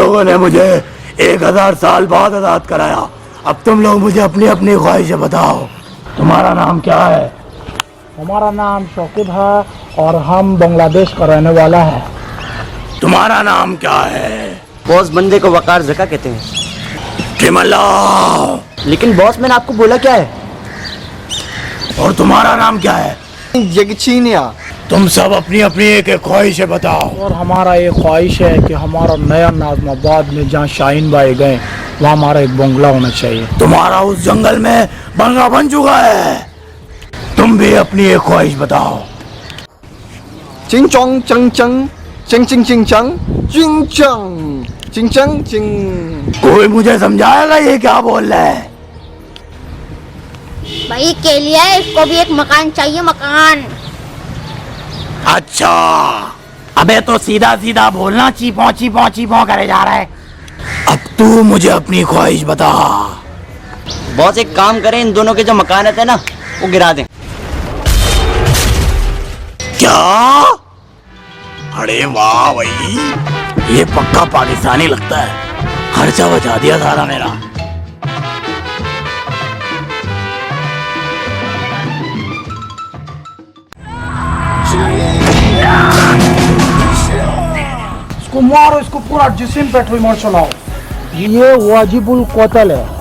लोगों ने मुझे 1000 साल बाद आजाद कराया। अब तुम लोग मुझे अपनी अपनी ख्वाहिशें बताओ। तुम्हारा नाम क्या है? हमारा नाम शौकत है और हम बांग्लादेश का रहने वाला है। तुम्हारा नाम क्या है? बॉस, बंदे को वकार ज़का कहते हैं। टिमल्ला। लेकिन बॉस, मैंने आपको बोला क्या है? और तुम्हारा नाम क्या है? यगचीनिया। तुम सब अपनी अपनी एक एक ख्वाहिशें बताओ। और हमारा ये ख्वाहिश है कि हमारा नया नाज़माबाद में जहाँ शाहीन भाई गए वहाँ हमारा एक बंगला होना चाहिए। तुम्हारा उस जंगल में बंगला बन चुका है। तुम भी अपनी एक ख्वाहिश बताओ। चिंग चोंग चंग चंग चिंग चिंग चिंग चंग चिंग चंग चिंग चंग चिंग। कोई मुझे समझाएगा ये क्या बोल रहा है? भाई के लिए इसको भी एक मकान चाहिए, मकान। अच्छा, अबे तो सीधा सीधा बोलना, चीपो चीपो चीपो करे जा रहा है। अब तू मुझे अपनी ख्वाहिश बता। बॉस, एक काम करें, इन दोनों के जो मकान रहते हैं ना वो गिरा दें। क्या? अरे वाह भाई, ये पक्का पाकिस्तानी लगता है। खर्चा बचा दिया सारा मेरा। इसको मारो, इसको पूरा जिस्म पे ट्रिमर चलाओ। ये वाजिबुल कत्ल है।